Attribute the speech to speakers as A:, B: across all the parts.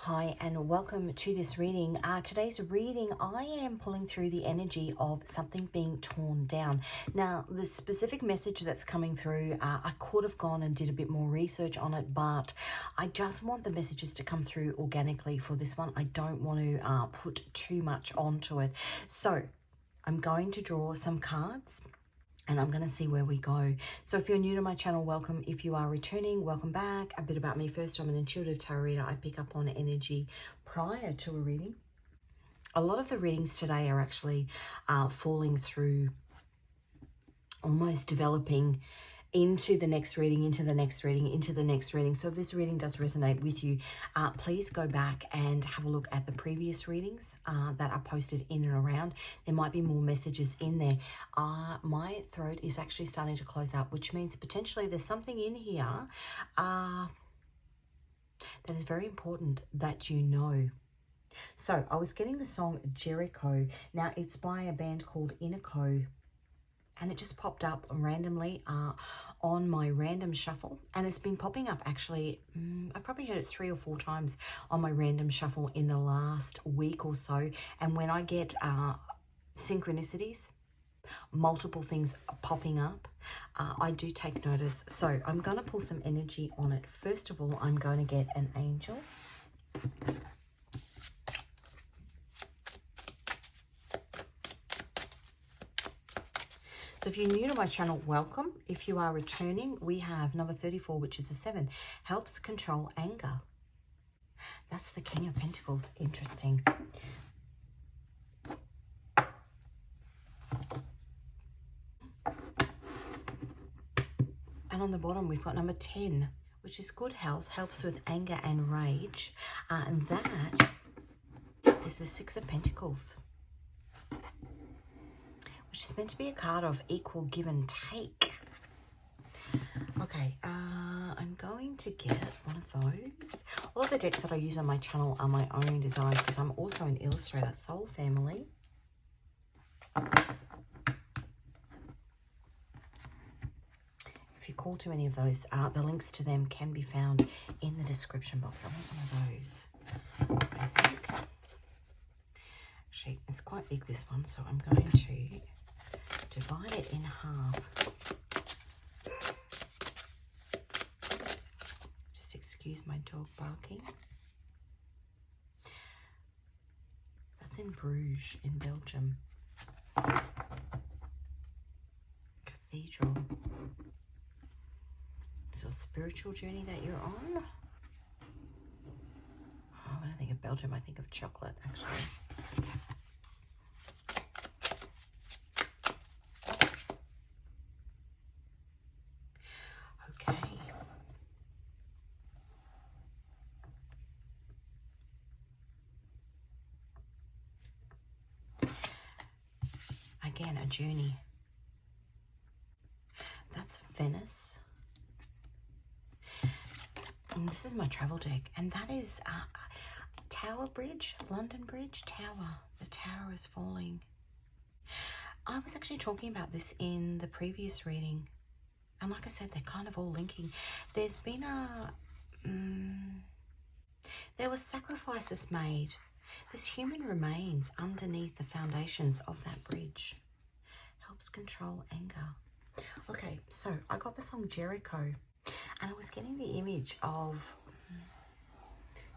A: Hi and welcome to this reading. Today's reading, I am pulling through the energy of something being torn down. Now, the specific message that's coming through, I could have gone and did a bit more research on it, but I just want the messages to come through organically for this one. I don't want to put too much onto it. So I'm going to draw some cards and I'm going to see where we go. So if you're new to my channel, welcome. If you are returning, welcome back. A bit about me first. I'm an intuitive tarot reader. I pick up on energy prior to a reading. A lot of the readings today are actually falling through, almost developing into the next reading, into the next reading, into the next reading. So if this reading does resonate with you, please go back and have a look at the previous readings that are posted in and around. There might be more messages in there. My throat is actually starting to close out, which means potentially there's something in here that is very important that you know. So I was getting the song Jericho. Now it's by a band called Inaco. And it just popped up randomly on my random shuffle. And it's been popping up actually, I probably heard it 3 or 4 times on my random shuffle in the last week or so. And when I get synchronicities, multiple things popping up, I do take notice. So I'm going to pull some energy on it. First of all, I'm going to get an angel. So if you're new to my channel, welcome. If you are returning, we have number 34, which is a 7. Helps control anger. That's the King of Pentacles. Interesting. And on the bottom, we've got number 10, which is good health. Helps with anger and rage. And that is the 6 of Pentacles, which is meant to be a card of equal give and take. Okay, I'm going to get one of those. All of the decks that I use on my channel are my own designs because I'm also an Illustrator soul family. If you call to any of those, the links to them can be found in the description box. I want one of those, I think. Actually, it's quite big, this one, so I'm going to divide it in half. Just excuse my dog barking. That's in Bruges, in Belgium. Cathedral. It's a spiritual journey that you're on. Oh, when I think of Belgium, I think of chocolate, actually. Again, a journey. That's Venice. And this is my travel deck. And that is Tower Bridge, London Bridge, Tower. The tower is falling. I was actually talking about this in the previous reading. And like I said, they're kind of all linking. There's been there were sacrifices made. There's human remains underneath the foundations of that bridge. Helps control anger. Okay, so I got the song Jericho, and I was getting the image of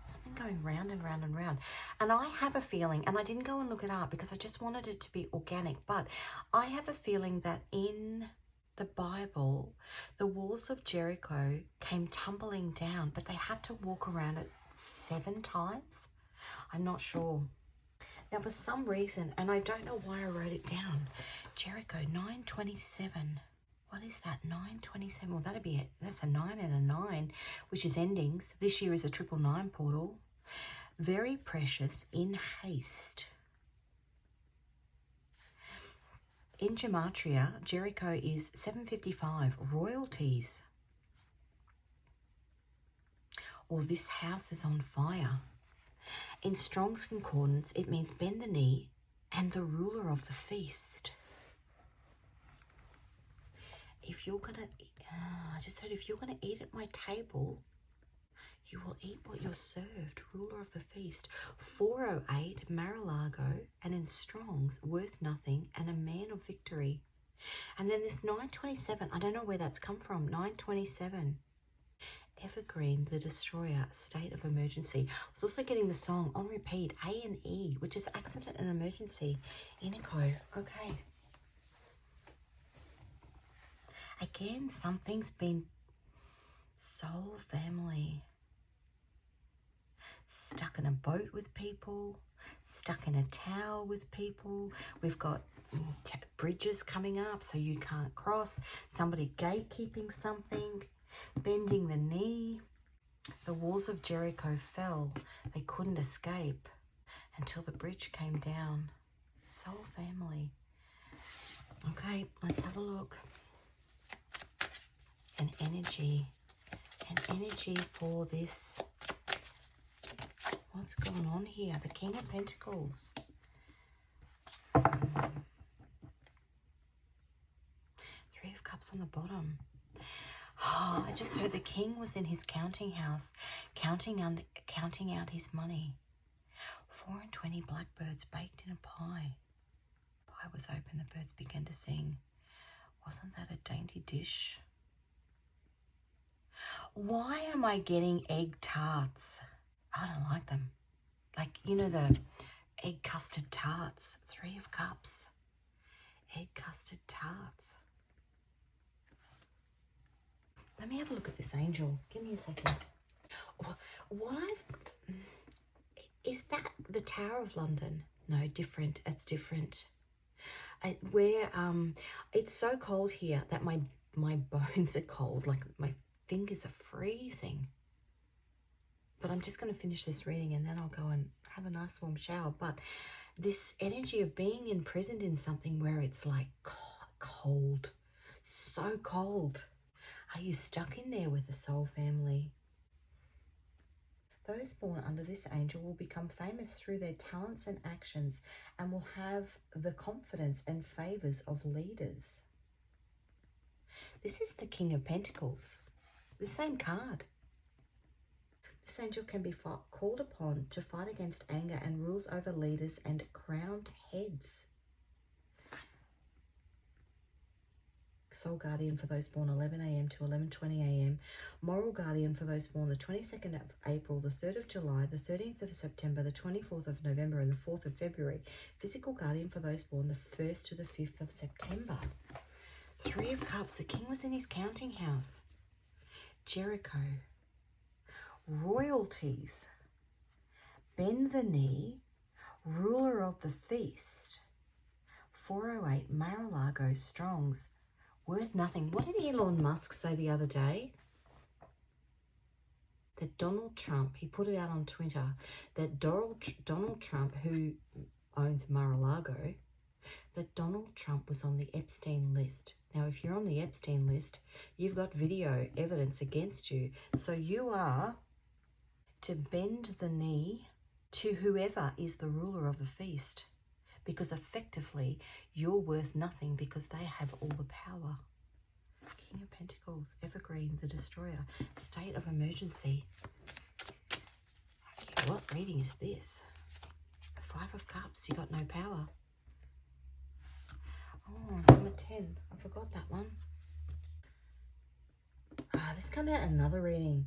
A: something going round and round and round. And I have a feeling, and I didn't go and look it up because I just wanted it to be organic, but I have a feeling that in the Bible, the walls of Jericho came tumbling down, but they had to walk around it 7 times. I'm not sure. Now, for some reason, and I don't know why I wrote it down, Jericho, 927. What is that? 927. Well, that'd be it. That's a 9 and a 9, which is endings. This year is a 999 portal. Very precious, in haste. In Gematria, Jericho is 755. Royalties. Or this house is on fire. In Strong's Concordance, it means bend the knee and the ruler of the feast. If you're going to, I just said, if you're going to eat at my table, You will eat what you're served, ruler of the feast. 408, Mar-a-Lago, and in Strong's, worth nothing, and a man of victory. And then this 927, I don't know where that's come from, 927. Evergreen, the Destroyer, state of emergency. I was also getting the song on repeat, A&E, which is accident and emergency. Inico, okay. Again, something's been soul family. Stuck in a boat with people, stuck in a tower with people. We've got bridges coming up so you can't cross. Somebody gatekeeping something, bending the knee. The walls of Jericho fell. They couldn't escape until the bridge came down. Soul family. Okay, let's have a look. An energy for this. What's going on here? The King of Pentacles. Three of Cups on the bottom. Oh, I just heard the king was in his counting house, counting out his money. 4 and 20 blackbirds baked in a pie. Pie was open, the birds began to sing. Wasn't that a dainty dish? Why am I getting egg tarts? I don't like them. Like, you know, the egg custard tarts. 3 of Cups. Egg custard tarts. Let me have a look at this angel. Give me a second. Is that the Tower of London? No, different. It's different. It's so cold here that my bones are cold. Like my fingers are freezing. But I'm just going to finish this reading and then I'll go and have a nice warm shower. But this energy of being imprisoned in something where it's like cold, so cold. Are you stuck in there with the soul family? Those born under this angel will become famous through their talents and actions and will have the confidence and favours of leaders. This is the King of Pentacles, the same card. This angel can be called upon to fight against anger and rules over leaders and crowned heads. Soul guardian for those born 11 a.m. to 11:20 a.m. Moral guardian for those born the 22nd of April, the 3rd of July, the 13th of September, the 24th of November, and the 4th of February. Physical guardian for those born the 1st to the 5th of September. 3 of Cups. The king was in his counting house. Jericho. Royalties. Bend the knee. Ruler of the feast. 408. Mar-a-Lago. Strongs. Worth nothing. What did Elon Musk say the other day? That Donald Trump, he put it out on Twitter, that Donald Trump, who owns Mar-a-Lago, that Donald Trump was on the Epstein list. Now, if you're on the Epstein list, you've got video evidence against you. So you are to bend the knee to whoever is the ruler of the feast. Because effectively, you're worth nothing because they have all the power. King of Pentacles, Evergreen, the Destroyer, state of emergency. What reading is this? 5 of Cups, you got no power. Oh, number 10, I forgot that one. This come out in another reading.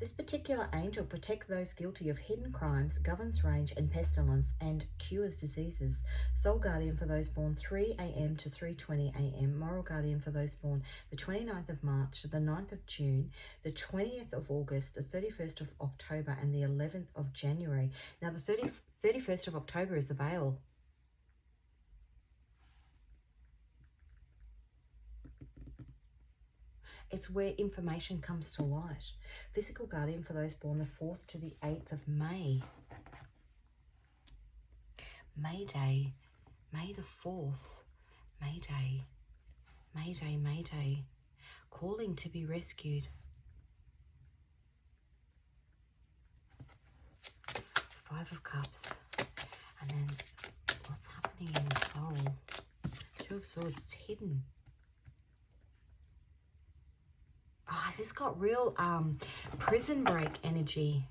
A: This particular angel protects those guilty of hidden crimes, governs range and pestilence, and cures diseases. Soul guardian for those born 3 a.m. to 3:20 a.m. Moral guardian for those born the 29th of March to the 9th of June, the 20th of August, the 31st of October, and the 11th of January. Now, the 31st of October is the veil. It's where information comes to light. Physical guardian for those born the 4th to the 8th of May. May Day, May the 4th, May Day, May Day, May Day. Calling to be rescued. 5 of Cups. And then what's happening in the soul? 2 of Swords, it's hidden. Oh, has this got real prison break energy?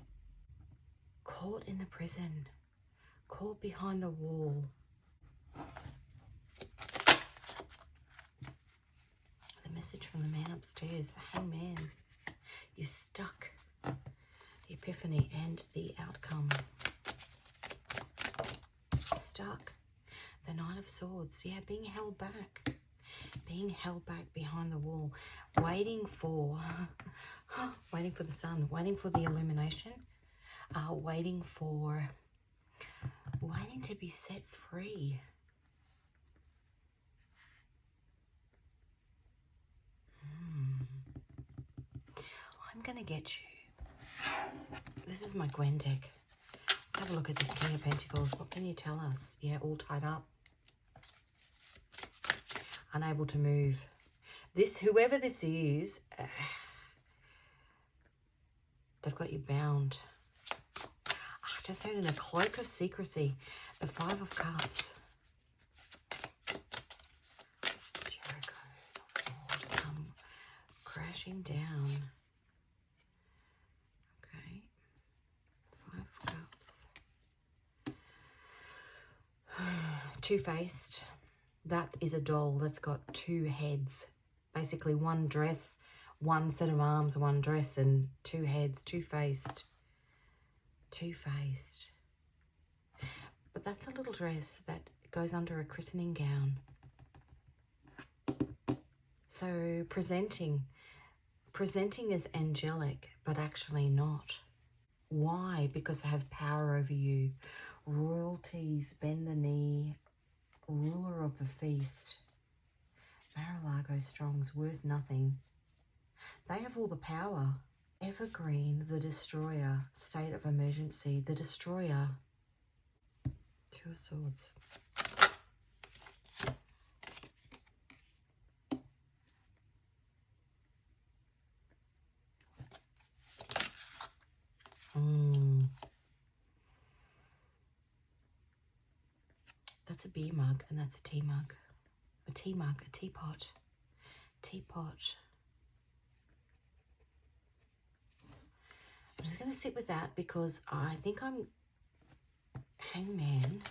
A: Caught in the prison. Caught behind the wall. The message from the man upstairs. The hangman. You're stuck. The epiphany and the outcome. Stuck. The Knight of Swords. Yeah, being held back. Being held back behind the wall. Waiting for the sun. Waiting for the illumination. Waiting to be set free. I'm going to get you. This is my Gwen deck. Let's have a look at this King of Pentacles. What can you tell us? Yeah, all tied up. Unable to move. This, whoever this is, they've got you bound. I just heard in a cloak of secrecy. The Five of Cups. Jericho. The walls come crashing down. Okay. Five of Cups. Two-faced. That is a doll that's got two heads. Basically one dress, one set of arms, one dress, and two heads. Two-faced. Two-faced. But that's a little dress that goes under a christening gown. So presenting as angelic, but actually not. Why? Because they have power over you. Royalties, bend the knee, ruler of the feast. Mar-a-Lago Strong's worth nothing. They have all the power. Evergreen, the destroyer. State of emergency, the destroyer. Two of Swords. That's a beer mug and that's a tea mug. A tea mug, a teapot. Teapot. I'm just going to sit with that because I think I'm Hangman.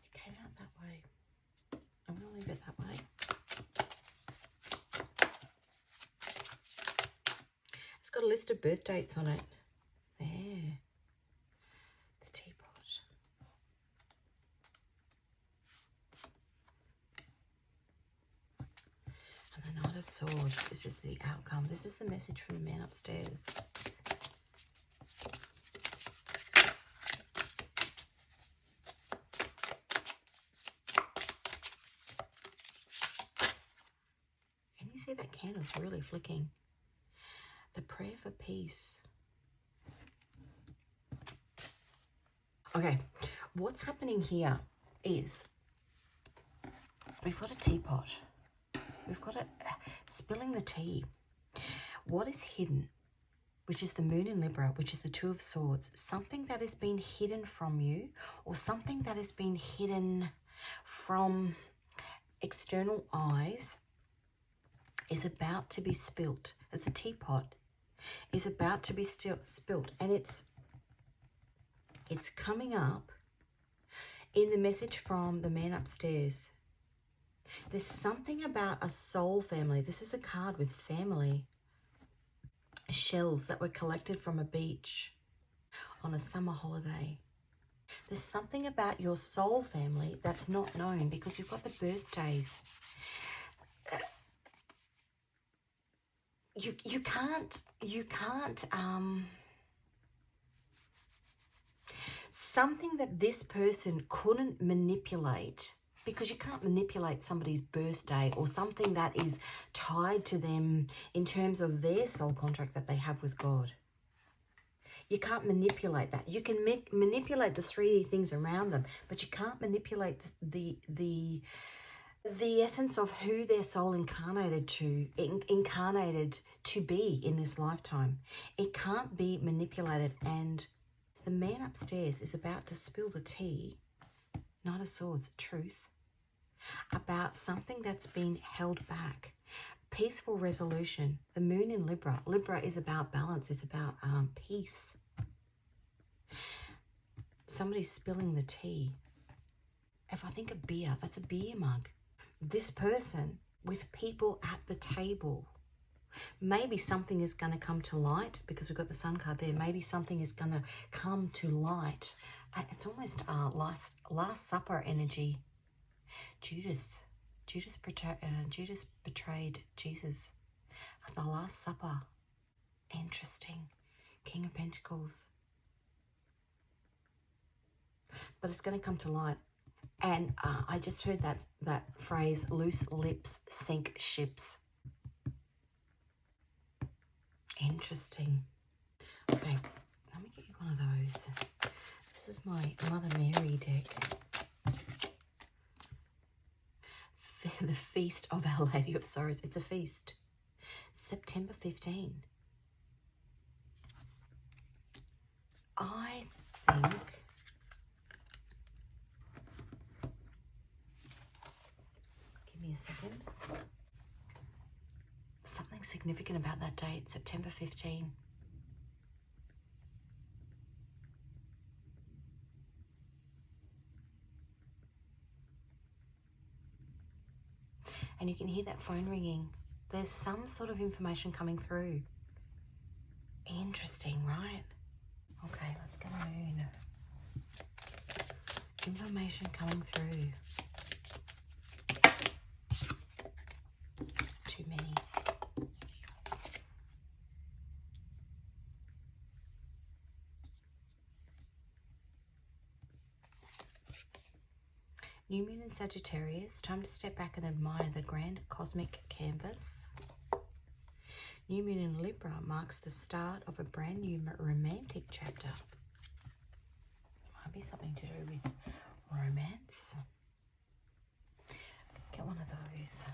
A: It came out that way. I'm going to leave it that way. It's got a list of birth dates on it. There. The teapot. And the Knight of Swords. This is the outcome. This is the message from the man upstairs. Can you see that candle's really flicking? The prayer for peace. Okay, what's happening here is we've got a teapot. We've got it spilling the tea. What is hidden, which is the Moon in Libra, which is the Two of Swords, something that has been hidden from you or something that has been hidden from external eyes is about to be spilt. It's a teapot. Is about to be spilt, and it's coming up in the message from the man upstairs. There's something about a soul family. This is a card with family. Shells that were collected from a beach on a summer holiday. There's something about your soul family that's not known because you've got the birthdays. You can't, something that this person couldn't manipulate, because you can't manipulate somebody's birthday or something that is tied to them in terms of their soul contract that they have with God. You can't manipulate that. You can manipulate the 3D things around them, but you can't manipulate the the essence of who their soul incarnated to be in this lifetime. It can't be manipulated. And the man upstairs is about to spill the tea, Knight of Swords, truth, about something that's been held back. Peaceful resolution. The moon in Libra. Libra is about balance. It's about peace. Somebody's spilling the tea. If I think of beer, that's a beer mug. This person with people at the table. Maybe something is going to come to light because we've got the Sun card there. Maybe something is going to come to light. It's almost Last Supper energy. Judas betrayed Jesus at the Last Supper. Interesting. King of Pentacles. But it's going to come to light. And I just heard that phrase, loose lips sink ships. Interesting. Okay, let me get you one of those. This is my Mother Mary deck. The Feast of Our Lady of Sorrows. It's a feast. September 15. I think... Give me a second. Something significant about that date, September 15. And you can hear that phone ringing. There's some sort of information coming through. Interesting, right? Okay, let's get a moon. Information coming through. Too many. New moon in Sagittarius, time to step back and admire the grand cosmic canvas. New moon in Libra marks the start of a brand new romantic chapter. Might be something to do with romance. Get one of those.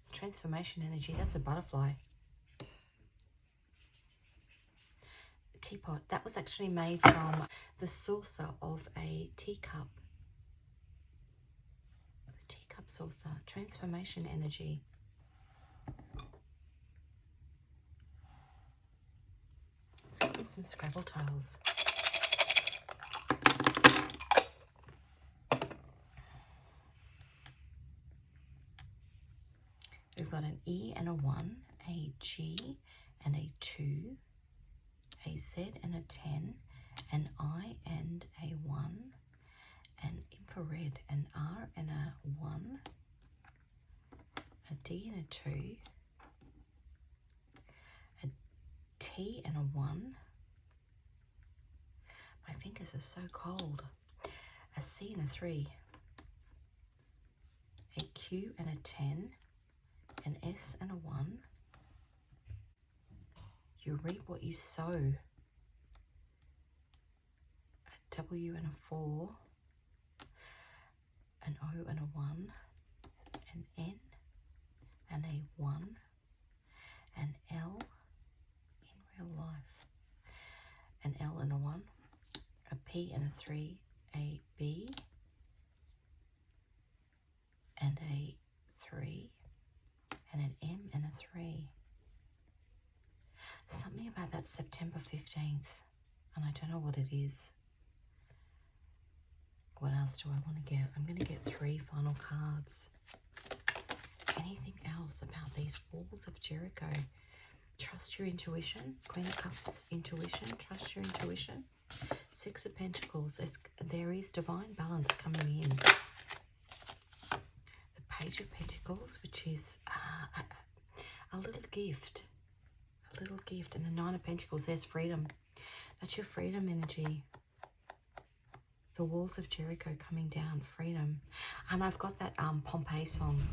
A: It's transformation energy. That's a butterfly. Teapot. That was actually made from the saucer of a teacup. The teacup saucer. Transformation energy. Let's give some Scrabble tiles. We've got an E and a 1, a G and a 2, a Z and a 10, an I and a 1, an infrared, an R and a 1, a D and a 2, a T and a 1. My fingers are so cold. A C and a 3, a Q and a 10, an S and a 1. You reap what you sow. A W and a 4, an O and a 1, an N and a 1, an L in real life, an L and a 1, a P and a 3, a B and a 3, and an M and a 3. Something about that September 15th, and I don't know what it is. What else do I want to get? I'm going to get 3 final cards. Anything else about these walls of Jericho? Trust your intuition. Queen of Cups, intuition. Trust your intuition. 6 of Pentacles. There is divine balance coming in. The Page of Pentacles, which is a little gift. A little gift. And the 9 of Pentacles, there's freedom. That's your freedom energy. The walls of Jericho coming down, freedom. And I've got that Pompeii song.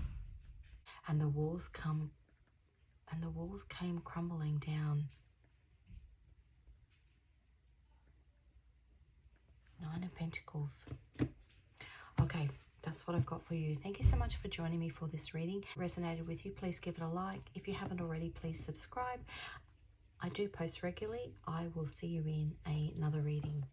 A: And the walls came crumbling down. Nine of Pentacles. Okay, that's what I've got for you. Thank you so much for joining me for this reading. If it resonated with you, please give it a like. If you haven't already, please subscribe. I do post regularly. I will see you in another reading.